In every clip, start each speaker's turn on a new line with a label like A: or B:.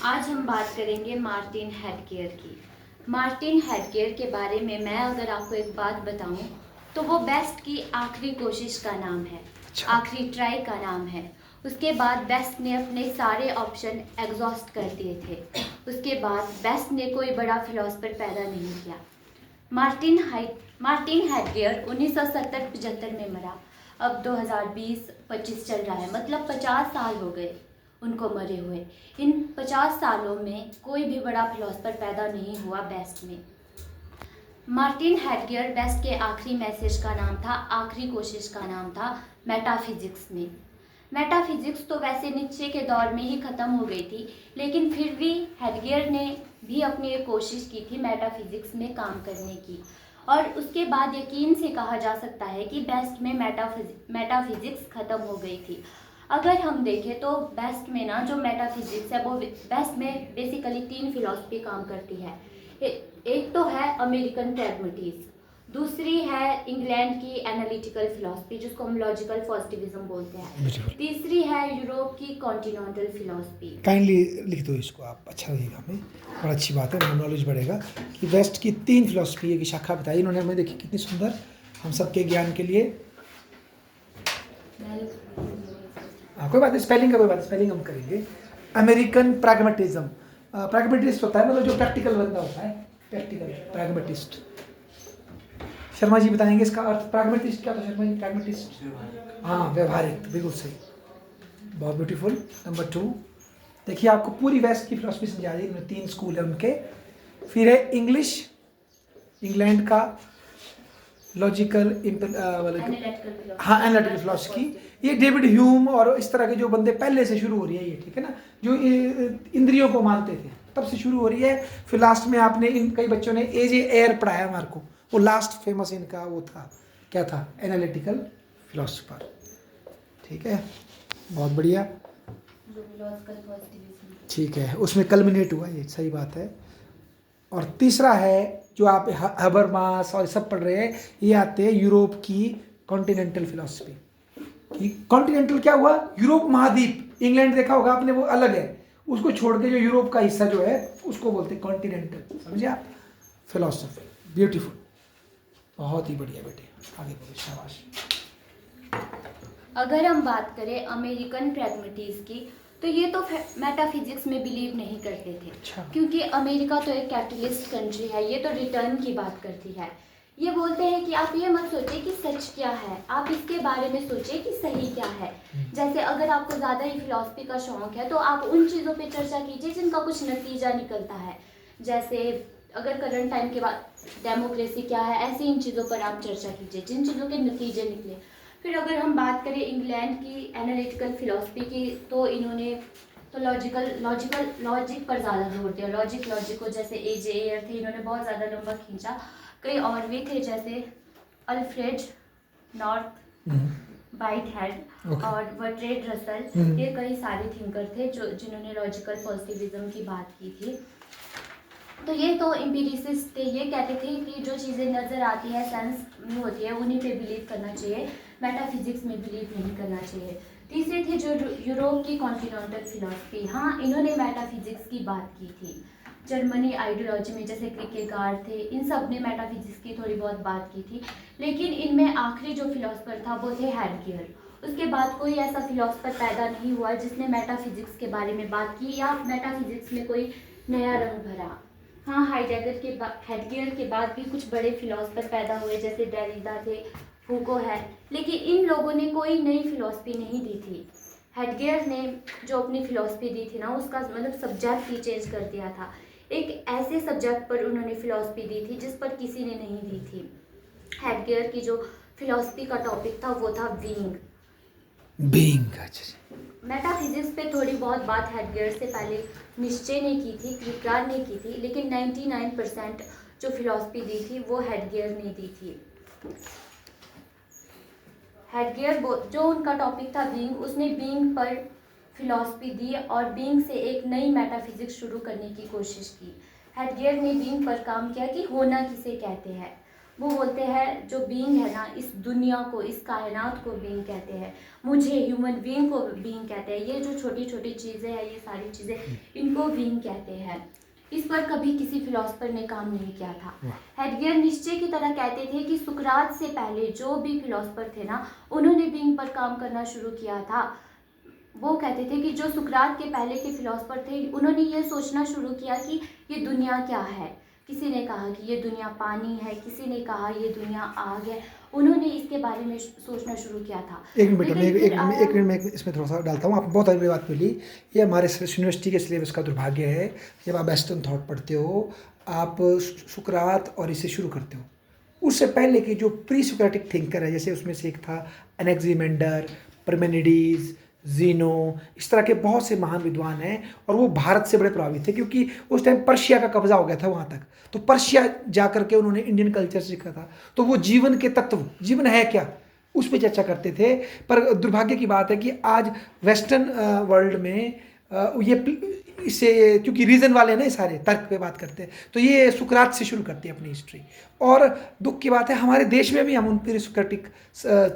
A: आज हम बात करेंगे मार्टिन हेडगेयर की। मार्टिन हेडगेयर के बारे में मैं अगर आपको एक बात बताऊं तो वो बेस्ट की आखिरी कोशिश का नाम है, आखिरी ट्राई का नाम है। उसके बाद बेस्ट ने अपने सारे ऑप्शन एग्जॉस्ट कर दिए थे। उसके बाद बेस्ट ने कोई बड़ा फिलोसफर पैदा नहीं किया। मार्टिन हेडगेयर 1970-75 में मरा। अब 2020-25 चल रहा है, मतलब 50 साल हो गए उनको मरे हुए। इन 50 सालों में कोई भी बड़ा फिलोसफर पैदा नहीं हुआ बेस्ट में। मार्टिन हेडगेयर बेस्ट के आखिरी मैसेज का नाम था, आखिरी कोशिश का नाम था मेटाफिजिक्स में। मेटाफिजिक्स तो वैसे नीचे के दौर में ही ख़त्म हो गई थी, लेकिन फिर भी हेडगेयर ने भी अपनी एक कोशिश की थी मेटाफिजिक्स में काम करने की। और उसके बाद यकीन से कहा जा सकता है कि बेस्ट में मेटाफिजिक्स ख़त्म हो गई थी। अगर हम देखें तो बेस्ट में ना जो मेटाफिजिक्स है वो बेस्ट में बेसिकली 3 फिलॉसफी काम करती है। एक तो है अमेरिकन प्रैग्मेटिज्म, दूसरी है इंग्लैंड की एनालिटिकल फिलॉसफी जिसको हम लॉजिकल पॉजिटिविज्म बोलते हैं, तीसरी है यूरोप की कॉन्टिनेंटल फिलॉसफी।
B: काइंडली लिख दो इसको आप, अच्छा लगेगा हमें, बड़ा अच्छी बात है, नॉलेज बढ़ेगा कि वेस्ट की 3 फिलॉसफी की शाखा बताई इन्होंने हमें। देखिए कितनी सुंदर, हम सबके ज्ञान के लिए। कोई बात नहीं, स्पेलिंग का कोई बात, स्पेलिंग हम करेंगे। अमेरिकन प्रैग्मेटिज्म, प्रैग्मेटिस्ट होता है मतलब जो प्रैक्टिकल बंदा होता है, प्रैक्टिकल प्रैग्मेटिस्ट। शर्मा जी बताएंगे इसका अर्थ। प्रैग्मेटिस्ट क्या था शर्मा जी? प्रैग्मेटिस्ट, हाँ, व्यवहारिक, बिल्कुल सही, बहुत ब्यूटीफुल। नंबर 2, देखिए आपको पूरी वेस्ट की फिलोसफी समझा दी, इनमें 3 स्कूल है उनके। फिर है इंग्लिश, इंग्लैंड का लॉजिकल हाँ एनालिटिकल फिलोसफी। ये डेविड ह्यूम और इस तरह के जो बंदे पहले से शुरू हो रही है ये, ठीक है ना, जो इंद्रियों को मानते थे तब से शुरू हो रही है। फिर लास्ट में आपने इन कई बच्चों ने एजे एयर पढ़ाया हमारे को, वो लास्ट फेमस इनका वो था, क्या था, एनालिटिकल फिलोसफर। ठीक है, बहुत बढ़िया, ठीक है, उसमें कल्मिनेट हुआ, ये सही बात है। और तीसरा है जो आप हबरमास और सब पढ़ रहे हैं, ये आते हैं यूरोप की कॉन्टिनेंटल फिलोसफी। कॉन्टिनेंटल क्या हुआ? यूरोप महाद्वीप, इंग्लैंड देखा होगा आपने, वो अलग है, उसको छोड़ के जो यूरोप का हिस्सा जो है उसको बोलते हैं कॉन्टिनेंटल। समझे आप? फिलोसफी, ब्यूटीफुल, बहुत ही बढ़िया बेटे, आगे बढ़ो, शाबाश।
A: अगर हम बात करें अमेरिकन प्रैग्मेटिज्म की, तो ये तो मेटाफिजिक्स में बिलीव नहीं करते थे।
B: अच्छा।
A: क्योंकि अमेरिका तो एक कैपिटलिस्ट कंट्री है, ये तो रिटर्न की बात करती है। ये बोलते हैं कि आप ये मत सोचिए कि सच क्या है, आप इसके बारे में सोचिए कि सही क्या है। जैसे अगर आपको ज़्यादा ही फिलॉसफी का शौक है तो आप उन चीज़ों पे चर्चा कीजिए जिनका कुछ नतीजा निकलता है। जैसे अगर करंट टाइम के बाद डेमोक्रेसी क्या है, ऐसी इन चीज़ों पर आप चर्चा कीजिए जिन चीज़ों के नतीजे निकले। फिर अगर हम बात करें इंग्लैंड की एनालिटिकल फिलॉसफी की, तो इन्होंने तो लॉजिक पर ज़्यादा जोर दिया। लॉजिक को, जैसे एजे एयर थे, इन्होंने बहुत ज़्यादा लंबा खींचा। कई और भी थे जैसे अल्फ्रेड नॉर्थ वाइट हेड और बर्ट्रेड रसल, ये कई सारे थिंकर थे जो जिन्होंने लॉजिकल पॉजिटिविज्म की बात की थी। तो ये तो एम्पिरिसिस्ट थे, ये कहते थे कि जो चीज़ें नज़र आती है, सेंस में होती है, उन्हीं पे बिलीव करना चाहिए, मेटाफिजिक्स में बिलीव नहीं करना चाहिए। तीसरे थे जो यूरोप की कॉन्टिनेंटल फिलॉसफी। हाँ, इन्होंने मेटाफिजिक्स की बात की थी। जर्मनी आइडियोलॉजी में जैसे क्रिकेगार्ड थे, इन सब ने मेटाफिजिक्स की थोड़ी बहुत बात की थी। लेकिन इनमें आखिरी जो फिलॉसफर था वो थे हेडगेयर। उसके बाद कोई ऐसा फिलॉसफर पैदा नहीं हुआ जिसने मेटाफिजिक्स के बारे में बात की या मेटाफिजिक्स में कोई नया रंग भरा। हाँ, हेडगेयर के बाद भी कुछ बड़े फिलॉसफर पैदा हुए जैसे डेरिडा थे, फूको है, लेकिन इन लोगों ने कोई नई फिलॉसफी नहीं दी थी। हेडगेयर ने जो अपनी फिलॉसफी दी थी ना, उसका मतलब सब्जेक्ट ही चेंज कर दिया था। एक ऐसे सब्जेक्ट पर उन्होंने फिलॉसफी दी थी जिस पर किसी ने नहीं दी थी। हेडगेयर की जो फिलॉसफी का टॉपिक था वो था बीइंग। मेटाफिजिक्स पे थोड़ी बहुत बात हेडगेयर से पहले निश्चय ने की थी, क्रिकेगार्ड ने की थी, लेकिन 99% जो फिलॉसफी दी थी वो हेडगेयर ने दी थी। हेडगेयर जो उनका टॉपिक था बीइंग, उसने बीइंग पर फिलॉसफी दी और बीइंग से एक नई मेटाफिजिक्स शुरू करने की कोशिश की। हेडगेयर ने बीइंग पर काम किया कि होना किसे कहते हैं। वो बोलते हैं जो बीइंग है ना, इस दुनिया को, इस कायनात को बीइंग कहते हैं, मुझे ह्यूमन बीइंग को बीइंग कहते हैं। ये जो छोटी छोटी चीज़ें हैं, ये सारी चीज़ें, इनको बीइंग कहते हैं। इस पर कभी किसी फिलोसफर ने काम नहीं किया था। हेडगियर निश्चय की तरह कहते थे कि सुकरात से पहले जो भी फिलोसफर थे ना, उन्होंने बीइंग पर काम करना शुरू किया था। वो कहते थे कि जो सुकरात के पहले के फिलोसफर थे, उन्होंने ये सोचना शुरू किया कि ये दुनिया क्या है। किसी ने कहा कि ये दुनिया पानी है, किसी ने कहा ये दुनिया आग है। उन्होंने इसके बारे में सोचना शुरू किया था।
B: एक मिनट में इसमें थोड़ा सा डालता हूँ। आप बहुत अच्छी बात बोली। ये हमारे यूनिवर्सिटी के सिलेबस का दुर्भाग्य है। जब आप वेस्टर्न थॉट पढ़ते हो, आप सुकरात और इसे शुरू करते हो। उससे पहले के जो प्री सुक्रेटिक थिंकर है, जैसे उसमें से एक था एनेक्सिमेंडर, परमेनिडीज, जीनो, इस तरह के बहुत से महान विद्वान हैं, और वो भारत से बड़े प्रभावित थे क्योंकि उस टाइम पर्शिया का कब्जा हो गया था वहाँ तक। तो पर्शिया जा करके उन्होंने इंडियन कल्चर सीखा था। तो वो जीवन के तत्व, जीवन है क्या, उस पर चर्चा करते थे। पर दुर्भाग्य की बात है कि आज वेस्टर्न वर्ल्ड में ये इसे, क्योंकि रीज़न वाले ना सारे तर्क पे बात करते हैं, तो ये सुकरात से शुरू करते हैं अपनी हिस्ट्री। और दुख की बात है हमारे देश में भी हम उन प्री सुक्रेटिक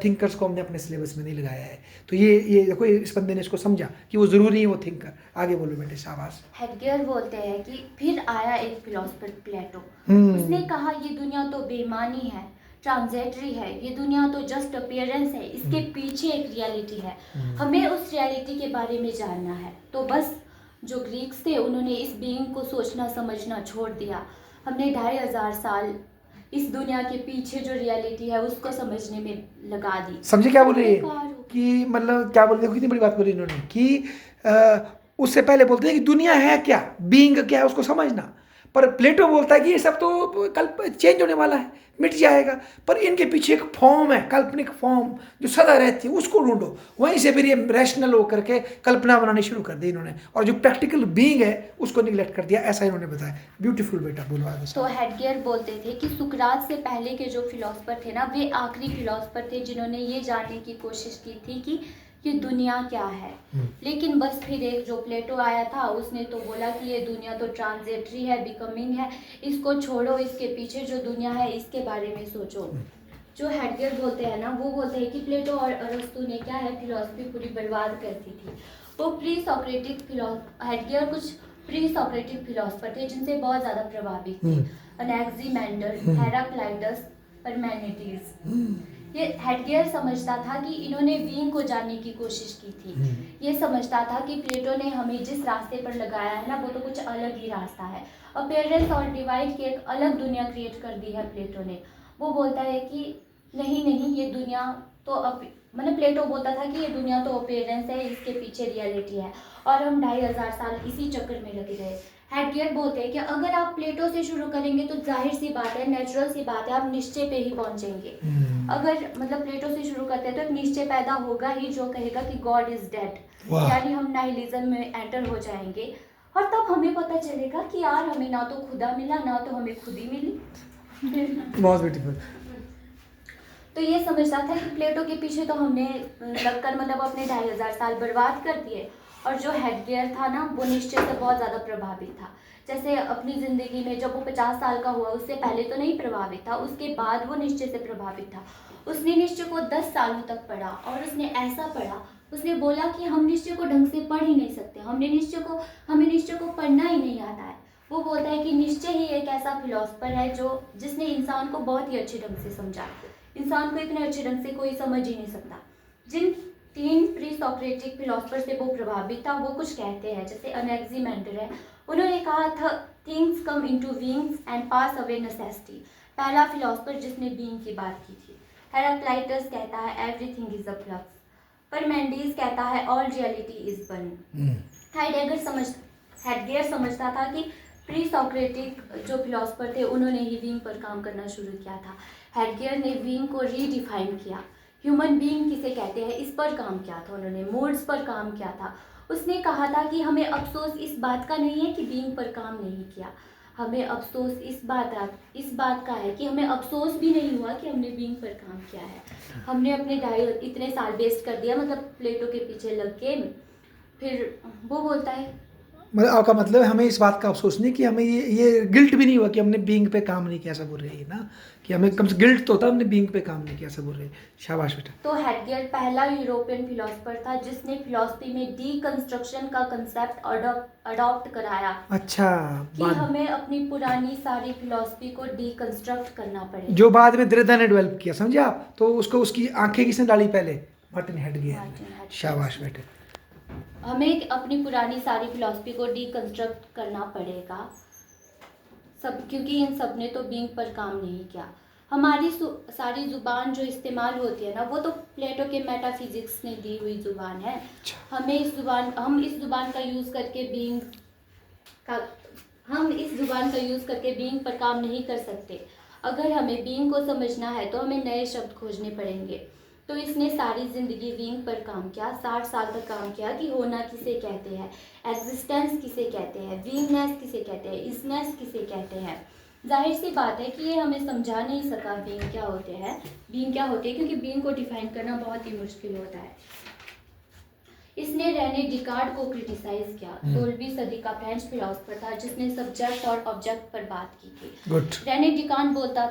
B: थिंकर्स को हमने अपने सिलेबस में नहीं लगाया है। तो ये देखो, इस बंदे ने इसको समझा कि वो ज़रूरी है वो थिंकर। आगे बोलो बेटे, शाबाश।
A: हेडगियर बोलते हैं कि फिर आया एक फिलोसफर प्लेटो। उसने कहा ये दुनिया तो बेमानी है, ट्रांजेटरी है, ये दुनिया तो जस्ट अपीयरेंस है, इसके पीछे एक रियलिटी है, हमें उस रियलिटी के बारे में जानना है। तो बस जो ग्रीक्स थे, उन्होंने इस बीइंग को सोचना समझना छोड़ दिया। हमने 2500 साल इस दुनिया के पीछे जो रियलिटी है उसको समझने में लगा दी।
B: समझे क्या बोल रही है कि, मतलब क्या बोल रहे, कितनी बड़ी बात बोली इन्होंने कि उससे पहले बोलते हैं कि दुनिया है क्या, बीइंग क्या है, उसको समझना। पर प्लेटो बोलता है कि ये सब तो कल चेंज होने वाला है, मिट जाएगा, पर इनके पीछे एक फॉर्म है, काल्पनिक फॉर्म जो सदा रहती है, उसको ढूंढो। वहीं से फिर ये रैशनल होकर के कल्पना बनानी शुरू कर दी इन्होंने, और जो प्रैक्टिकल बीइंग है उसको निगलेक्ट कर दिया, ऐसा इन्होंने बताया। ब्यूटीफुल बेटा, बोलो आगे।
A: तो हेडगियर बोलते थे कि सुकरात से पहले के जो फिलोसफर थे ना, वे आखिरी फिलोसफर थे जिन्होंने ये जानने की कोशिश की थी कि ये दुनिया क्या है। लेकिन बस फिर एक जो प्लेटो आया था, उसने तो बोला कि ये दुनिया तो ट्रांजेटरी है, बिकमिंग है, इसको छोड़ो, इसके पीछे जो दुनिया है इसके बारे में सोचो। जो हेडगियर बोलते हैं ना, वो बोलते हैं कि प्लेटो और अरस्तु ने क्या है, फिलोसफी पूरी बर्बाद कर दी थी। वो प्री सॉक्रेटिक हेडगियर कुछ प्री सॉक्रेटिक फिलोसफर थे जिनसे बहुत ज़्यादा प्रभावित थे। अनेक्सिमेंडर, हेराक्लाइटस, परमेनिडीज। ये हेडगियर समझता था कि इन्होंने बीइंग को जानने की कोशिश की थी। ये समझता था कि प्लेटो ने हमें जिस रास्ते पर लगाया है ना, वो तो कुछ अलग ही रास्ता है। अपीयरेंस और डिवाइड की एक अलग दुनिया क्रिएट कर दी है प्लेटो ने। वो बोलता है कि नहीं नहीं, ये दुनिया तो मतलब प्लेटो बोलता था कि ये दुनिया तो अपीयरेंस है, इसके पीछे रियलिटी है, और हम 2500 साल इसी चक्कर में लगे रहे। हेडगियर बोलते हैं कि अगर आप प्लेटो से शुरू करेंगे तो जाहिर सी बात है, नेचुरल सी बात है, आप निश्चय पे ही पहुंचेंगे। अगर मतलब प्लेटो से शुरू करते हैं तो एक निश्चय पैदा होगा ही जो कहेगा कि गॉड इज डेड, यानी हम नाइलिज्म में एंटर हो जाएंगे। और तब हमें पता चलेगा कि यार हमें ना तो खुदा मिला, ना तो हमें खुद ही मिली।
B: बहुत ब्यूटीफुल।
A: तो ये समझता था कि प्लेटो के पीछे तो हमने लगकर मतलब अपने 2500 साल बर्बाद कर दिए। और जो हेडगियर था ना, वो निश्चय से बहुत ज़्यादा प्रभावित था। जैसे अपनी ज़िंदगी में जब वो 50 साल का हुआ, उससे पहले तो नहीं प्रभावित था, उसके बाद वो निश्चय से प्रभावित था। उसने निश्चय को 10 सालों तक पढ़ा, और उसने ऐसा पढ़ा, उसने बोला कि हम निश्चय को ढंग से पढ़ ही नहीं सकते, हमें निश्चय को पढ़ना ही नहीं आता है। वो बोलता है कि निश्चय ही एक ऐसा फिलोसफर है जिसने इंसान को बहुत ही अच्छे ढंग से समझा। इंसान को इतने अच्छे ढंग से कोई समझ ही नहीं सकता। जिन 3 प्री सॉक्रेटिक फिलोसफर से वो प्रभावित था, वो कुछ कहते हैं। जैसे अनेक्सिमेंडर है, उन्होंने कहा था things come into beings and pass away necessity, पहला फिलोसफर जिसने बीइंग की बात की थी। हेराक्लाइटस कहता है एवरीथिंग इज अ फ्लक्स। परमेनिडीज कहता है all reality is one. Headgear समझता था कि प्री सॉक्रेटिक जो फिलोसफर थे, उन्होंने ही बीइंग पर काम करना शुरू किया था। हेडगियर ने बीइंग को रीडिफाइन किया। ह्यूमन बीइंग किसे कहते हैं, इस पर काम किया था उन्होंने, मूड्स पर काम किया था। उसने कहा था कि हमें अफसोस इस बात का नहीं है कि बीइंग पर काम नहीं किया, हमें अफसोस इस बात का है कि हमें अफसोस भी नहीं हुआ कि हमने बीइंग पर काम किया है। हमने अपने इतने साल वेस्ट कर दिया, मतलब प्लेटो के पीछे लग के। फिर वो बोलता है
B: मतलब आपका मतलब है हमें इस बात का अफसोस नहीं कि हमें ये गिल्ट भी नहीं हुआ कि हमने बीइंग पे काम नहीं किया, ऐसा बोल रही है ना, कि हमें कम से गिल्ट तो होता हमने बीइंग पे काम नहीं किया, ऐसा बोल रहे हैं। शाबाश बेटा।
A: तो हेडगेयर पहला यूरोपियन फिलोसफर था जिसने फिलॉसफी में डीकंस्ट्रक्शन का कंसेप्ट अडॉप्ट कराया
B: अच्छा,
A: कि हमें अपनी पुरानी सारी फिलॉसफी को डीकंस्ट्रक्ट करना पड़ेगा।
B: जो बाद में दृढ़ता ने डेवलप किया, समझे आप, तो उसको उसकी आंखें किसने डाली पहले, मार्टिन हेडगेयर ने। शाबाश बेटे।
A: हमें अपनी पुरानी सारी फिलॉसफी को डीकंस्ट्रक्ट करना पड़ेगा सब, क्योंकि इन सब ने तो बीइंग पर काम नहीं किया। हमारी सारी जुबान जो इस्तेमाल होती है ना, वो तो प्लेटो के मेटाफिजिक्स ने दी हुई जुबान है। हम इस जुबान का यूज़ करके बीइंग पर काम नहीं कर सकते। अगर हमें बीइंग को समझना है तो हमें नए शब्द खोजने पड़ेंगे। तो इसने सारी ज़िंदगी बीइंग पर काम किया, 60 साल तक काम किया कि होना किसे कहते हैं, एग्जिस्टेंस किसे कहते हैं, बीइंगनेस किसे कहते हैं, इसनेस किसे कहते हैं। जाहिर सी बात है कि ये हमें समझा नहीं सका बीइंग क्या होते हैं, क्योंकि बीइंग को डिफाइन करना बहुत ही मुश्किल होता है। इसने रेने डिकार्ड को क्रिटिसाइज किया। 16वीं सदी का फ्रेंच फिलोसफर था जिसने सब्जेक्ट और ऑब्जेक्ट पर बात की थी। रेने डिकार्ड बोलता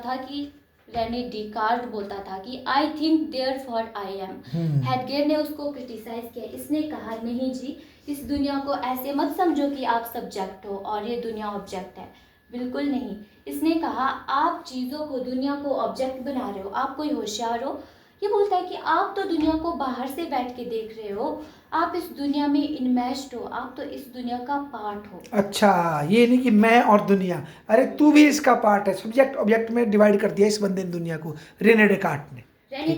A: था कि I think therefore I am. Headgear ने उसको क्रिटिसाइज किया। इसने कहा नहीं जी, इस दुनिया को ऐसे मत समझो कि आप सब्जेक्ट हो और ये दुनिया ऑब्जेक्ट है, बिल्कुल नहीं। इसने कहा आप चीज़ों को, दुनिया को ऑब्जेक्ट बना रहे हो, आप कोई होशियार हो। ये बोलता है कि आप तो दुनिया को बाहर से बैठ के देख रहे हो, आप इस दुनिया में इन्वेस्ट हो, आप तो इस दुनिया का पार्ट हो।
B: अच्छा, ये नहीं कि मैं और दुनिया, अरे तू भी इसका पार्ट है। सब्जेक्ट ऑब्जेक्ट में डिवाइड कर दिया इस बंदे ने दुनिया को, रेने डेकार्ट ने।
A: रेने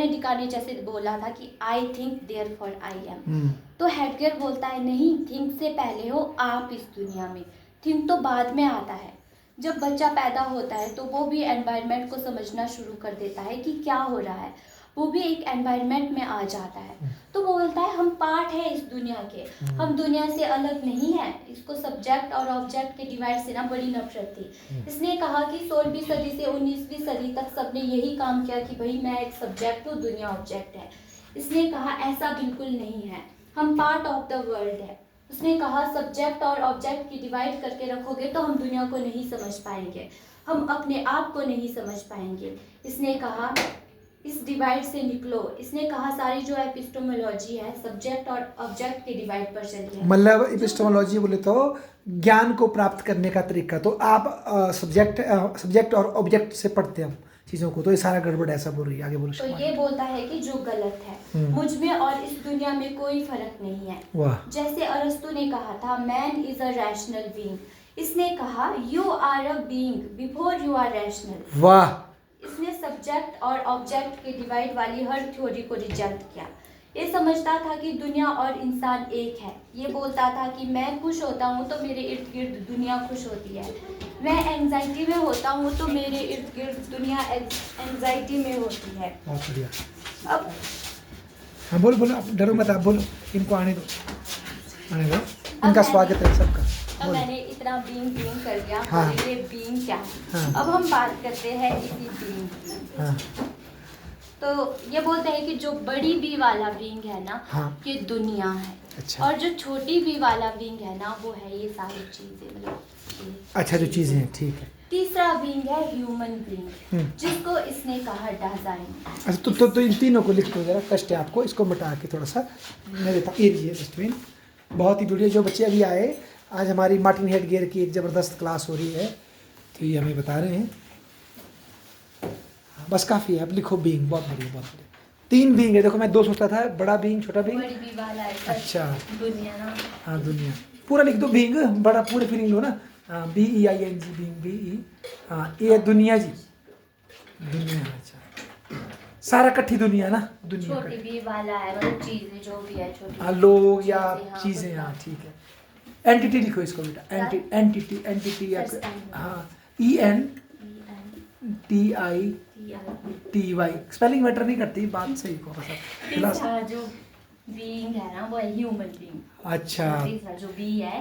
A: डिकार्ड ने जैसे बोला था कि I think therefore I am, तो हेडगेयर बोलता है नहीं, थिंक से पहले हो आप इस दुनिया में, थिंक तो बाद में आता है। जब बच्चा पैदा होता है तो वो भी एनवायरनमेंट को समझना शुरू कर देता है कि क्या हो रहा है, वो भी एक एनवायरनमेंट में आ जाता है। तो वो बोलता है हम पार्ट है इस दुनिया के, हम दुनिया से अलग नहीं है। इसको सब्जेक्ट और ऑब्जेक्ट के डिवाइड से ना बड़ी नफरत थी। इसने कहा कि 16वीं सदी से 19वीं सदी तक सबने यही काम किया कि भाई मैं एक सब्जेक्ट हूँ, दुनिया ऑब्जेक्ट है। इसने कहा ऐसा बिल्कुल नहीं है, हम पार्ट ऑफ द वर्ल्ड है। उसने कहा सब्जेक्ट और ऑब्जेक्ट की डिवाइड करके रखोगे तो हम दुनिया को नहीं समझ पाएंगे, हम अपने आप को नहीं समझ पाएंगे। इसने कहा इस डिवाइड से निकलो। इसने कहा सारी जो एपिस्टेमोलॉजी है सब्जेक्ट और ऑब्जेक्ट के डिवाइड पर चली है।
B: मतलब एपिस्टेमोलॉजी बोले तो ज्ञान को प्राप्त करने का तरीका, तो आप सब्जेक्ट और ऑब्जेक्ट से पढ़ते हैं चीज़ों को, तो ये सारा गड़बड़ ऐसा बोल रही है। आगे बोलो।
A: तो ये बोलता है कि जो गलत है, मुझ में और इस दुनिया में कोई फर्क नहीं है।
B: वाह।
A: जैसे अरस्तु ने कहा था man is a rational being, इसने कहा you are a being before you are rational.
B: वाह।
A: इसने सब्जेक्ट और ऑब्जेक्ट के डिवाइड वाली हर थ्योरी को रिजेक्ट किया। ये समझता था कि दुनिया और इंसान एक है। ये बोलता था कि मैं खुश होता हूँ तो मेरे इर्द गिर्द दुनिया खुश होती है, मैं एंजाइटी में होता हूँ तो मेरे इर्द गिर्द दुनिया एंजाइटी में होती है।
B: बहुत बढ़िया।
A: अब
B: हाँ बोलो, आप डरो मत, आप बोलो, इनको आने दो, इनका स्वागत है सबका।
A: अब मैंने इतना बीइंग कर लिया।
B: हाँ।
A: तो ये बीइंग क्या है?
B: हाँ।
A: अब हम बात करते हैं इसी बीइंग की।
B: हाँ।
A: तो ये बोलते हैं कि जो बड़ी बी वाला बीइंग है ना,
B: हाँ।
A: ये दुनिया है।
B: अच्छा।
A: और जो छोटी बी वाला बीइंग है ना, वो है ये सारी चीजें, मतलब
B: अच्छा, जो चीज़ें हैं, ठीक है।
A: तीसरा बीइंग है ह्यूमन बीइंग, जिसको इसने कहा डिजाइन।
B: अच्छा, तो इन तीनों को लिख दो जरा, कष्ट है आपको, इसको मिटा के थोड़ा सा मैं देता हूँ। ये डस्टबिन बहुत ही बढ़िया। जो बच्चे अभी आए, आज हमारी मार्टिन हेडगेयर की एक ज़बरदस्त क्लास हो रही है, तो ये हमें बता रहे हैं। बस काफ़ी है, अब लिखो बीइंग। बहुत बढ़िया, बहुत बढ़िया। 3 बीइंग है, देखो मैं 2 सोचता था, बड़ा बीइंग, छोटा बीइंग।
A: बड़ी बी वाला है
B: अच्छा,
A: दुनिया ना।
B: हाँ दुनिया पूरा लिख दो, बीइंग बड़ा पूरे फीलिंग लो ना। BEING बीइंग, BE, हाँ ये दुनिया जी, दुनिया। अच्छा, सारा इकट्ठी दुनिया ना, दुनिया
A: छोटी बी वाला है, मतलब चीजें जो भी है छोटी।
B: हाँ, लोग या
A: हाँ,
B: चीज़ें, हाँ ठीक है। एंटिटी लिखो इसको बेटा, एंटिटी या हाँ, ENTITY। स्पेलिंग मैटर नहीं करती, बात सही को बस।
A: जो बीइंग है ना वो है ह्यूमन बीइंग।
B: अच्छा,
A: तीसरा जो बी है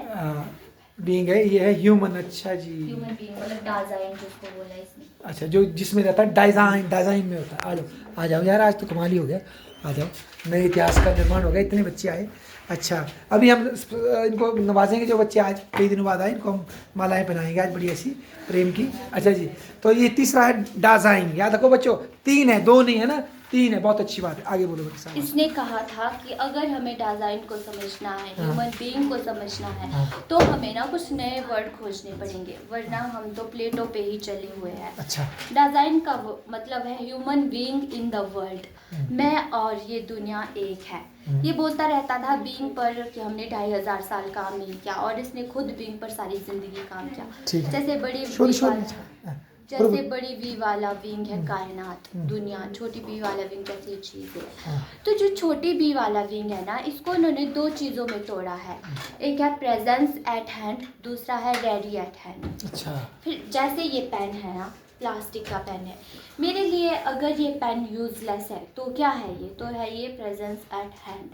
B: बीइंग है, ये है ह्यूमन। अच्छा जी,
A: ह्यूमन बीइंग मतलब डिजाइन जिसको बोला है इसने।
B: अच्छा, जो जिसमें रहता है डिज़ाइन में होता है। आ जाओ यार, आज तो कमाल ही हो गया। आ जाओ, नए इतिहास का निर्माण हो गया, इतने बच्चे आए। अच्छा, अभी हम इनको नवाजेंगे जो बच्चे आज कई दिनों बाद आए, इनको हम मालाएं पहनाएंगे आज बड़ी ऐसी प्रेम की। अच्छा जी, तो ये तीसरा है डिजाइन। याद रखो बच्चों, 3 है, 2 नहीं है ना, 3 है। बहुत अच्छी बात है, आगे बोलो बच्चे साहब।
A: इसने कहा था कि अगर हमें डिज़ाइन को समझना है,
B: हाँ।
A: ह्यूमन बीइंग को समझना है,
B: हाँ।
A: तो हमें ना कुछ नए वर्ड खोजने पड़ेंगे, वरना हम तो प्लेटो पे ही चले हुए हैं।
B: अच्छा।
A: डिज़ाइन का मतलब है human being in the world. मैं और ये दुनिया एक है। ये बोलता रहता था बीइंग पर कि हमने 2500 साल काम नहीं किया, और इसने खुद बीइंग पर सारी जिंदगी काम किया।
B: ठीक है।
A: जैसे बड़ी
B: शोर शोर
A: वाला-
B: नहीं। हाँ।
A: जैसे बड़ी वी वाला विंग है कायनात, दुनिया, छोटी बी वाला विंग कैसी चीज़ है।
B: हाँ।
A: तो जो छोटी बी वाला विंग है ना, इसको उन्होंने 2 चीज़ों में तोड़ा है। एक है प्रेजेंस एट हैंड, दूसरा है रेडी एट हैंड।
B: अच्छा।
A: फिर जैसे ये पेन है ना, प्लास्टिक का पेन है, मेरे लिए अगर ये पेन यूजलेस है तो क्या है ये? तो है ये प्रेजेंस एट हैंड।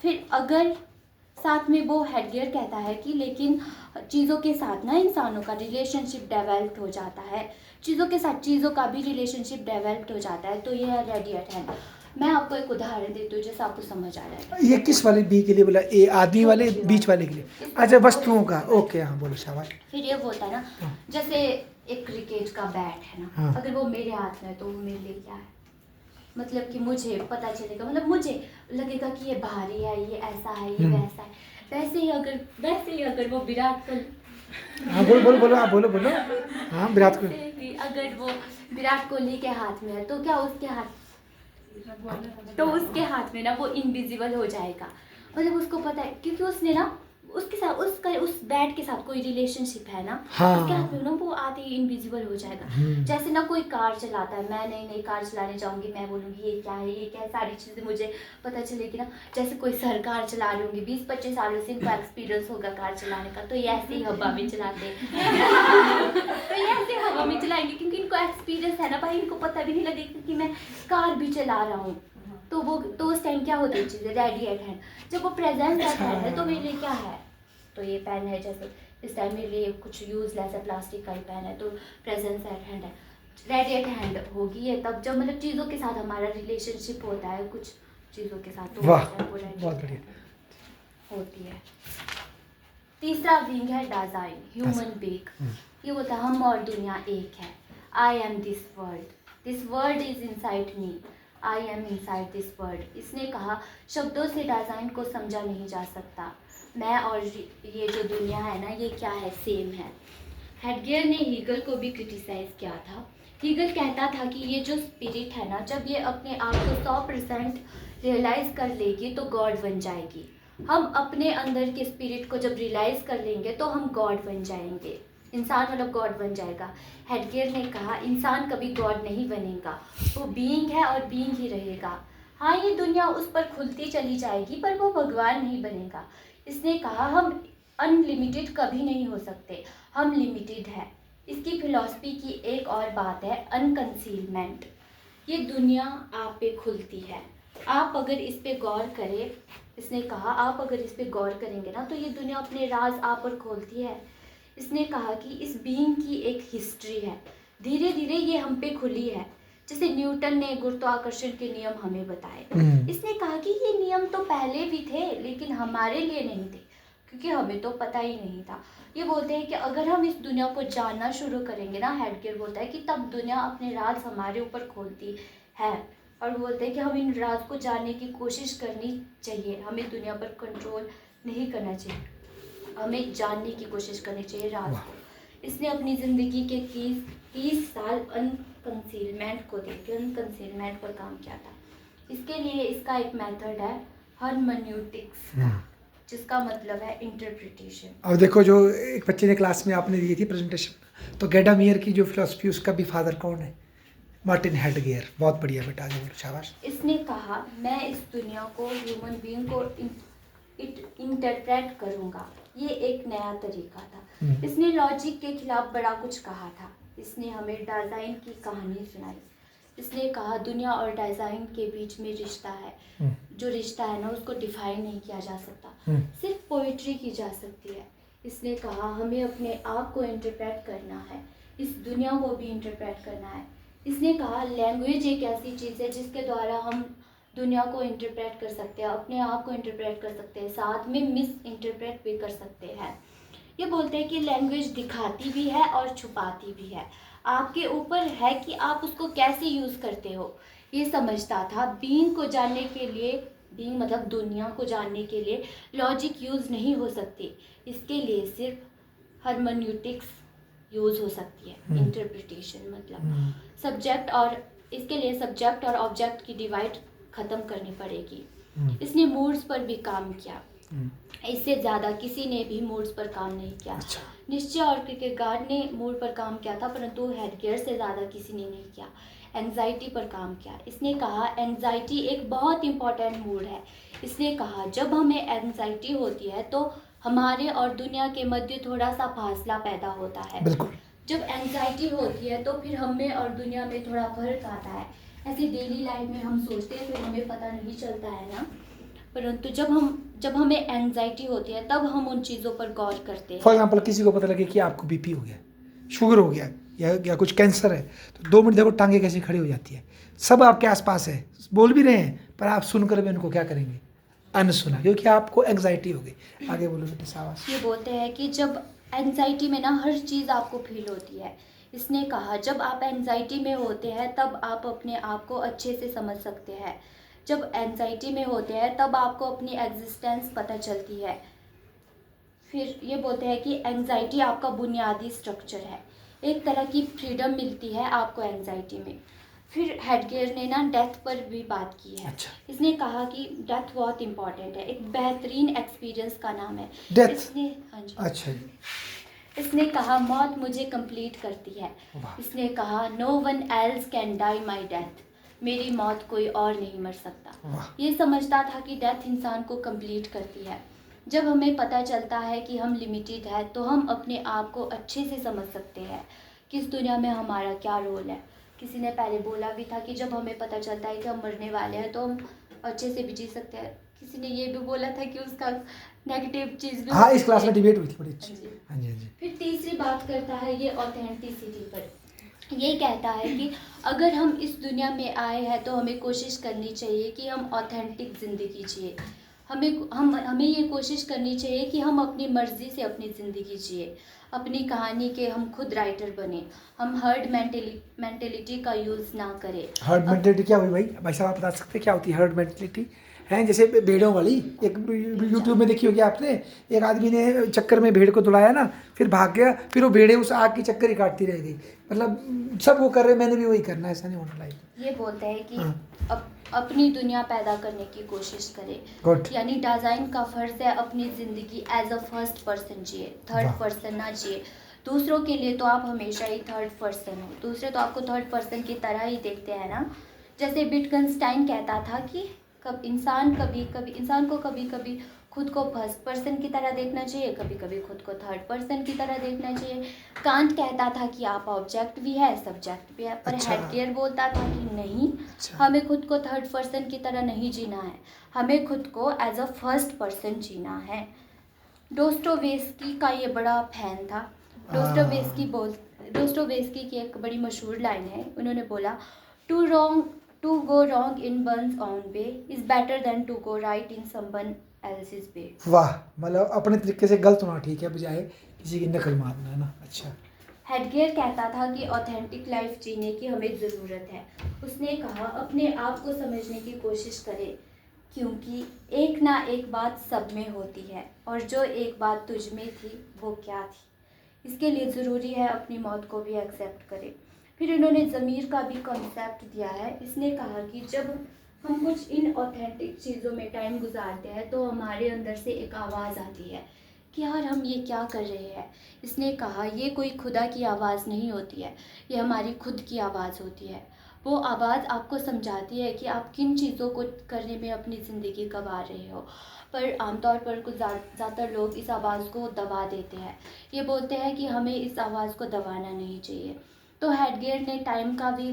A: फिर अगर साथ में वो हेडगियर कहता है कि लेकिन चीज़ों के साथ ना इंसानों का रिलेशनशिप डेवलप हो जाता है, चीज़ों के साथ चीज़ों का भी रिलेशनशिप डेवलप हो जाता है, तो ये है रेडी एट हैंड। मैं आपको एक उदाहरण देती हूँ जैसे आपको समझ आ रहा है।
B: ये किस वाले बी के लिए बोला? ए आदमी वाले, बीच वाले के लिए? अच्छा, वस्तुओं का। ओके, हाँ बोलो, शाबाश।
A: फिर ये बोलता है ना, जैसे एक क्रिकेट का बैट है ना,
B: हाँ।
A: अगर वो मेरे हाथ में है तो वो मेरे लिए क्या है? मतलब कि मुझे पता चलेगा, मतलब मुझे लगेगा कि ये भारी है, ये ऐसा है, ये वैसा है। वैसे ही अगर वो विराट कोहली,
B: हाँ बोलो बोलो बोलो, आप बोलो बोलो। हाँ, विराट कोहली।
A: वैसे ही अगर वो विराट कोहली के हाथ में है तो क्या उसके हाथ में ना वो इनविजिबल हो जाएगा। मतलब उसको पता है, क्योंकि उसने ना उसके साथ उस बैट के साथ कोई रिलेशनशिप है ना।
B: हाँ।
A: उसके हाथ में ना वो आते ही इनविजिबल हो जाएगा। जैसे ना कोई कार चलाता है, मैं नई कार चलाने जाऊंगी, मैं बोलूंगी ये क्या है, ये क्या है, सारी चीज़ें मुझे पता चलेगी ना। जैसे कोई सरकार चला रही होंगी, 20-25 सालों से इनको एक्सपीरियंस होगा कार चलाने का, तो ये ऐसे ही हवा में चलाते तो ये ऐसे हवा में चलाएंगे क्योंकि इनको एक्सपीरियंस है ना भाई, इनको पता भी नहीं लगेगा कि मैं कार भी चला रहा हूँ। तो उस टाइम क्या होती है चीज़ें रेडी एट हैंड। जब वो प्रेजेंट एट हैंड है तो मेरे लिए क्या है? तो ये पेन है, जैसे इस टाइम मेरे लिए कुछ यूजलेस है, प्लास्टिक का ही पेन है, तो प्रेजेंस एट हैंड है। रेडी एट हैंड होगी ये तब जब मतलब चीज़ों के साथ हमारा रिलेशनशिप होता है, कुछ चीज़ों के साथ, तो
B: वाह,
A: वो ready
B: बहुत
A: at
B: बढ़िया।
A: hand होती है। तीसरा विंग है डिजाइन, ह्यूमन बीइंग। ये बोलता है हम और दुनिया एक है। I am this world is inside me, I am inside this world. इसने कहा शब्दों से डिजाइन को समझा नहीं जा सकता। मैं और ये जो दुनिया है ना, ये क्या है? सेम है। हेडगियर ने हीगल को भी क्रिटिसाइज किया था। हीगल कहता था कि ये जो स्पिरिट है ना, जब ये अपने आप को 100% रियलाइज कर लेगी तो गॉड बन जाएगी। हम अपने अंदर के स्पिरिट को जब रियलाइज कर लेंगे तो हम गॉड बन जाएंगे, इंसान मतलब गॉड बन जाएगा। हेडगियर ने कहा इंसान कभी गॉड नहीं बनेगा, वो बीइंग है और बीइंग ही रहेगा। हाँ, ये दुनिया उस पर खुलती चली जाएगी पर वो भगवान नहीं बनेगा। इसने कहा हम अनलिमिटेड कभी नहीं हो सकते, हम लिमिटेड है। इसकी फिलॉसफी की एक और बात है अनकंसीलमेंट। ये दुनिया आप पे खुलती है, आप अगर इस पे गौर करें, इसने कहा आप अगर इस पे गौर करेंगे ना तो ये दुनिया अपने राज आप पर खोलती है। इसने कहा कि इस बीइंग की एक हिस्ट्री है, धीरे धीरे ये हम पे खुली है। जैसे न्यूटन ने गुरुत्वाकर्षण के नियम हमें बताए। इसने कहा कि ये नियम तो पहले भी थे लेकिन हमारे लिए नहीं थे क्योंकि हमें तो पता ही नहीं था। ये बोलते हैं कि अगर हम इस दुनिया को जानना शुरू करेंगे ना, हेडगियर बोलता है कि तब दुनिया अपने राज हमारे ऊपर खोलती है। और बोलते हैं कि हम इन राज को जानने की कोशिश करनी चाहिए, हमें दुनिया पर कंट्रोल नहीं करना चाहिए, हमें जानने की कोशिश करनी चाहिए राज को। इसने अपनी ज़िंदगी के 30 साल अनकंसीलमेंट को देके अनकंसीलमेंट पर काम किया था। इसके लिए इसका एक मेथड है हर्मेन्यूटिक्स, जिसका मतलब है इंटरप्रिटेशन।
B: अब देखो, जो एक बच्चे ने क्लास में आपने दी थी प्रेजेंटेशन, तो गैडामियर की जो फिलॉसफी, उसका भी फादर कौन है? Martin headgear. बहुत बढ़िया बेटा, आगे बोलो, शाबाश।
A: इसने कहा मैं इस दुनिया को, ह्यूमन बीइंग को इंटरप्रेट करूंगा। ये एक नया तरीका था। इसने लॉजिक के खिलाफ बड़ा कुछ कहा था। इसने हमें डिजाइन की कहानी सुनाई। इसने कहा दुनिया और डिजाइन के बीच में रिश्ता है। जो रिश्ता है ना, उसको डिफाइन नहीं किया जा सकता, सिर्फ पोइट्री की जा सकती है। इसने कहा हमें अपने आप को इंटरप्रेट करना है, इस दुनिया को भी इंटरप्रेट करना है। इसने कहा लैंग्वेज एक ऐसी चीज़ है जिसके द्वारा हम दुनिया को इंटरप्रेट कर सकते हैं, अपने आप को इंटरप्रेट कर सकते हैं, साथ में मिस इंटरप्रेट भी कर सकते हैं। ये बोलते हैं कि लैंग्वेज दिखाती भी है और छुपाती भी है, आपके ऊपर है कि आप उसको कैसे यूज़ करते हो। ये समझता था बीइंग को जानने के लिए, बीइंग मतलब दुनिया को जानने के लिए लॉजिक यूज़ नहीं हो सकती, इसके लिए सिर्फ हर्मेन्यूटिक्स यूज़ हो सकती है, इंटरप्रिटेशन मतलब सब्जेक्ट, और इसके लिए सब्जेक्ट और ऑब्जेक्ट की डिवाइड ख़त्म करनी पड़ेगी। इसने मूड्स पर भी काम किया, इससे ज़्यादा किसी ने भी मूड्स पर काम नहीं किया।
B: अच्छा।
A: निश्चय और क्रिकेगार्ड ने मूड पर काम किया था, परंतु हेडगियर से ज़्यादा किसी ने नहीं किया। एंजाइटी पर काम किया। इसने कहा एंजाइटी एक बहुत इंपॉर्टेंट मूड है। इसने कहा जब हमें एंजाइटी होती है तो हमारे और दुनिया के मध्य थोड़ा सा फासला पैदा होता है।
B: बिल्कुल।
A: जब एंजाइटी होती है तो फिर हमें और दुनिया में थोड़ा फर्क आता है। ऐसे डेली लाइफ में हम सोचते हैं फिर हमें पता नहीं चलता है ना, परंतु जब हमें एंजाइटी होती है तब हम उन चीज़ों पर गौर करते हैं।
B: फॉर एग्जाम्पल किसी को पता लगे कि आपको बीपी हो गया, शुगर हो गया, या कुछ कैंसर है, तो 2 मिनट देखो टांगे कैसी खड़ी हो जाती है। सब आपके आसपास है, बोल भी रहे हैं, पर आप सुनकर भी उनको क्या करेंगे, अनसुना, क्योंकि आपको एंग्जाइटी हो गई। आगे बोलो बेटे, शाबाश।
A: ये बोलते हैं कि जब एंजाइटी में ना हर चीज़ आपको फील होती है। इसने कहा जब आप एंजाइटी में होते हैं तब आप अपने आप को अच्छे से समझ सकते हैं। जब एंजाइटी में होते हैं तब आपको अपनी एग्जिस्टेंस पता चलती है। फिर ये बोलते हैं कि एंजाइटी आपका बुनियादी स्ट्रक्चर है, एक तरह की फ्रीडम मिलती है आपको एंजाइटी में। फिर हेडगियर ने ना डेथ पर भी बात की है।
B: अच्छा।
A: इसने कहा कि डेथ बहुत इंपॉर्टेंट है, एक बेहतरीन एक्सपीरियंस का नाम है
B: डेथ।
A: इसने, हाँ जी,
B: अच्छा जी।
A: इसने कहा मौत मुझे कंप्लीट करती है।
B: वाह।
A: इसने कहा no one else can die my death, मेरी मौत कोई और नहीं मर सकता।
B: वाह।
A: ये समझता था कि डेथ इंसान को कंप्लीट करती है। जब हमें पता चलता है कि हम लिमिटेड है तो हम अपने आप को अच्छे से समझ सकते हैं कि इस दुनिया में हमारा क्या रोल है। किसी ने पहले बोला भी था कि जब हमें पता चलता है कि हम मरने वाले हैं तो हम अच्छे से भी जी सकते हैं। किसी ने ये भी बोला था कि उसका नेगेटिव चीज़ भी
B: हाँ,
A: हो
B: इस क्लास में
A: सकती है।
B: डिबेट हुई थी बड़ी अच्छी।
A: हाँ जी।
B: हाँ जी, हाँ जी।
A: फिर तीसरी बात करता है ये ऑथेंटिसिटी पर। ये कहता है कि अगर हम इस दुनिया में आए हैं तो हमें कोशिश करनी चाहिए कि हम ऑथेंटिक ज़िंदगी जिए। हमें ये कोशिश करनी चाहिए कि हम अपनी मर्ज़ी से अपनी ज़िंदगी जिए, अपनी कहानी के हम खुद राइटर बने। हम हर्ड मेंटेलिटी का यूज़ ना करें।
B: हर्ड मेंटेलिटी क्या हुई भाई? भाई साहब आप बता सकते हैं क्या होती है हर्ड मेंटेलिटी? हैं जैसे भेड़ों वाली, एक यूट्यूब में देखी होगी आपने, एक आदमी ने चक्कर में भेड़ को दौड़ाया ना, फिर भाग गया, फिर वो भेड़ें उस आग की चक्कर ही काटती रह गई। मतलब सब वो कर रहे, मैंने भी वही करना है, ऐसा नहीं होना लाइफ।
A: ये बोलते हैं कि
B: हाँ।
A: अपनी दुनिया पैदा करने की कोशिश करें।
B: गुड।
A: यानी डिज़ाइन का फ़र्ज़ है अपनी ज़िंदगी एज अ फर्स्ट पर्सन जिए, थर्ड
B: वाह।
A: पर्सन ना जिए। दूसरों के लिए तो आप हमेशा ही थर्ड पर्सन हो, दूसरे तो आपको थर्ड पर्सन की तरह ही देखते हैं ना। जैसे विटगनस्टाइन कहता था कि इंसान को कभी कभी खुद को फर्स्ट पर्सन की तरह देखना चाहिए, कभी कभी खुद को थर्ड पर्सन की तरह देखना चाहिए। कांट कहता था कि आप ऑब्जेक्ट भी है सब्जेक्ट भी है, पर
B: अच्छा।
A: हेडगियर बोलता था कि नहीं,
B: अच्छा।
A: हमें खुद को थर्ड पर्सन की तरह नहीं जीना है, हमें खुद को एज अ फर्स्ट पर्सन जीना है। डोस्टोवेस्की का ये बड़ा फैन था। डोस्टोवेस्की की एक बड़ी मशहूर लाइन है, उन्होंने बोला to go wrong in one's own way is better than to go right in someone else's way.
B: वाह, मतलब अपने तरीके से गलत होना ठीक है बजाय किसी की नकल मारना, है ना। अच्छा।
A: हेडगियर कहता था कि ऑथेंटिक लाइफ जीने की हमें ज़रूरत है। उसने कहा अपने आप को समझने की कोशिश करें, क्योंकि एक ना एक बात सब में होती है, और जो एक बात तुझ में थी वो क्या थी। इसके लिए ज़रूरी है अपनी मौत को भी एक्सेप्ट करें। फिर इन्होंने ज़मीर का भी कॉन्सेप्ट दिया है। इसने कहा कि जब हम कुछ इन ऑथेंटिक चीज़ों में टाइम गुजारते हैं तो हमारे अंदर से एक आवाज़ आती है कि यार हम ये क्या कर रहे हैं। इसने कहा ये कोई खुदा की आवाज़ नहीं होती है, ये हमारी खुद की आवाज़ होती है। वो आवाज़ आपको समझाती है कि आप किन चीज़ों को करने में अपनी ज़िंदगी गंवा रहे हो, पर आमतौर पर कुछ ज़्यादातर लोग इस आवाज़ को दबा देते हैं। ये बोलते हैं कि हमें इस आवाज़ को दबाना नहीं चाहिए। तो हेडगियर ने टाइम का भी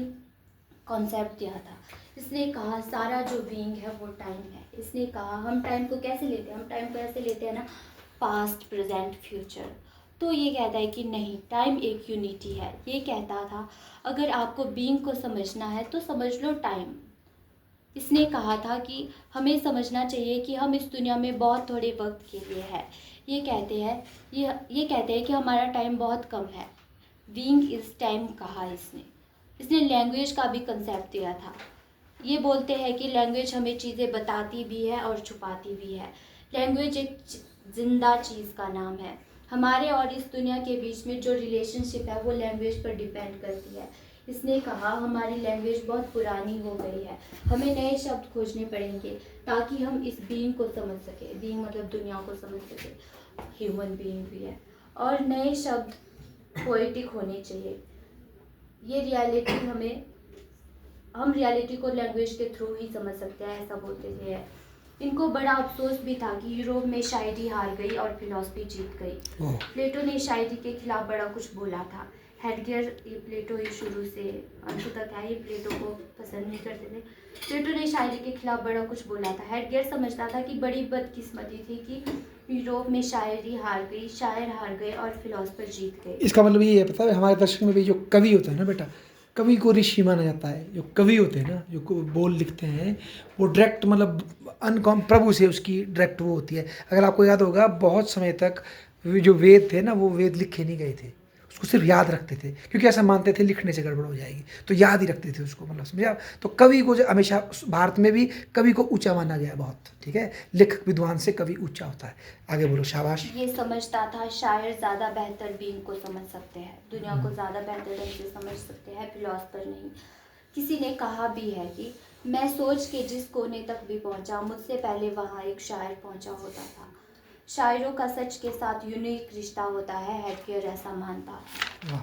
A: कॉन्सेप्ट दिया था। इसने कहा सारा जो बीइंग है वो टाइम है। इसने कहा हम टाइम को कैसे लेते हैं, हम टाइम को ऐसे लेते हैं ना, पास्ट प्रेजेंट फ्यूचर। तो ये कहता है कि नहीं, टाइम एक यूनिटी है। ये कहता था अगर आपको बीइंग को समझना है तो समझ लो टाइम। इसने कहा था कि हमें समझना चाहिए कि हम इस दुनिया में बहुत थोड़े वक्त के लिए हैं। ये कहते हैं कि हमारा टाइम बहुत कम है। बीइंग इज टाइम कहा इसने लैंग्वेज का भी कंसेप्ट दिया था। ये बोलते हैं कि लैंग्वेज हमें चीज़ें बताती भी है और छुपाती भी है। लैंग्वेज एक जिंदा चीज़ का नाम है। हमारे और इस दुनिया के बीच में जो रिलेशनशिप है वो लैंग्वेज पर डिपेंड करती है। इसने कहा हमारी लैंग्वेज बहुत पुरानी हो गई है, हमें नए शब्द खोजने पड़ेंगे ताकि हम इस बीइंग को समझ सके। बीइंग मतलब दुनिया को समझ सके, ह्यूमन बीइंग भी है। और नए शब्द पोएटिक होने चाहिए। ये रियलिटी हम रियलिटी को लैंग्वेज के थ्रू ही समझ सकते हैं, ऐसा बोलते थे। इनको बड़ा अफसोस भी था कि यूरोप में शायरी हार गई और फिलॉसफी जीत गई। प्लेटो ने शायरी के खिलाफ बड़ा कुछ बोला था। हेडगर, ये प्लेटो ही शुरू से अंत तक है, ये प्लेटो को पसंद नहीं करते थे। प्लेटो ने शायरी के खिलाफ बड़ा कुछ बोला था। हेडगर समझता था कि बड़ी बदकिस्मती थी कि यूरोप में शायरी हार गई, शायर हार गए और फिलोसफर जीत गए।
B: इसका मतलब ये है, पता है, हमारे दर्शन में भी जो कवि होता है ना बेटा, कवि को ऋषि माना जाता है। जो कवि होते हैं ना, जो बोल लिखते हैं, वो डायरेक्ट मतलब अनकॉम प्रभु से उसकी डायरेक्ट वो होती है। अगर आपको याद होगा, बहुत समय तक जो वेद थे ना, वो वेद लिखे नहीं गए थे, उसको सिर्फ याद रखते थे, क्योंकि ऐसा मानते थे लिखने से गड़बड़ हो जाएगी, तो याद ही रखते थे उसको, मतलब समझे आप। तो कवि को जो हमेशा भारत में भी कवि को ऊंचा माना गया बहुत, ठीक है। लेखक विद्वान से कवि ऊंचा होता है। आगे बोलो, शाबाश।
A: ये समझता था शायर ज़्यादा बेहतर बीइंग को समझ सकते हैं, दुनिया को ज़्यादा बेहतर ढंग से समझ सकते हैं, फिलोसफर नहीं। किसी ने कहा भी है कि मैं सोच के जिस कोने तक भी पहुंचा, मुझसे पहले वहां एक शायर पहुंचा होता था। शायरों का सच के साथ यूनिक रिश्ता होता है, हेडगर ऐसा मानता है।
B: वाह।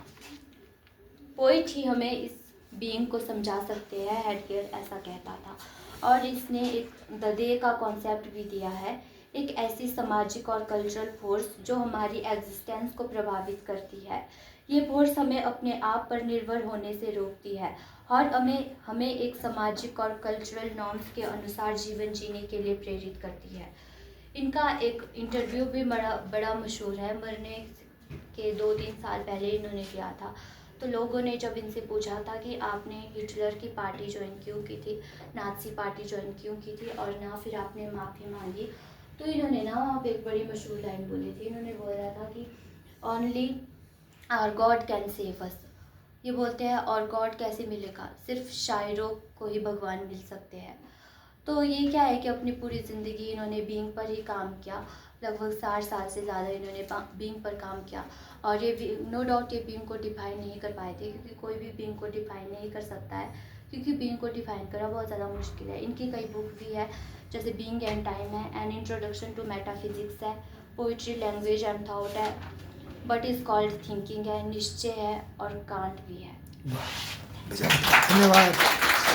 A: पोइट ही हमें इस बीइंग को समझा सकते हैं, हेडगर ऐसा कहता था। और इसने एक द डे का कॉन्सेप्ट भी दिया है, एक ऐसी सामाजिक और कल्चरल फोर्स जो हमारी एग्जिस्टेंस को प्रभावित करती है। ये फोर्स हमें अपने आप पर निर्भर होने से रोकती है और हमें एक सामाजिक और कल्चरल नॉर्म्स के अनुसार जीवन जीने के लिए प्रेरित करती है। इनका एक इंटरव्यू भी बड़ा मशहूर है, मरने के 2-3 साल पहले इन्होंने किया था। तो लोगों ने जब इनसे पूछा था कि आपने हिटलर की पार्टी ज्वाइन क्यों की थी, नाज़ी पार्टी ज्वाइन क्यों की थी, और ना फिर आपने माफ़ी मांगी, तो इन्होंने ना वहाँ पे एक बड़ी मशहूर लाइन बोली थी। इन्होंने बोला था कि only our God can save us. ये बोलते हैं और गॉड कैसे मिलेगा, सिर्फ शायरों को ही भगवान मिल सकते हैं। तो ये क्या है कि अपनी पूरी ज़िंदगी इन्होंने बीइंग पर ही काम किया, लगभग 60 साल से ज़्यादा इन्होंने बीइंग पर काम किया। और ये नो डाउट ये बीइंग को डिफाइन नहीं कर पाए थे, क्योंकि कोई भी बीइंग को डिफाइन नहीं कर सकता है, क्योंकि बीइंग को डिफाइन करना बहुत ज़्यादा मुश्किल है। इनकी कई बुक भी है, जैसे बीइंग एंड टाइम है, एन इंट्रोडक्शन टू मेटाफिजिक्स है, पोइट्री, लैंग्वेज एंड थॉट है, बट इज़ कॉल्ड थिंकिंग है, निश्चय है और कांट भी है।
B: धन्यवाद।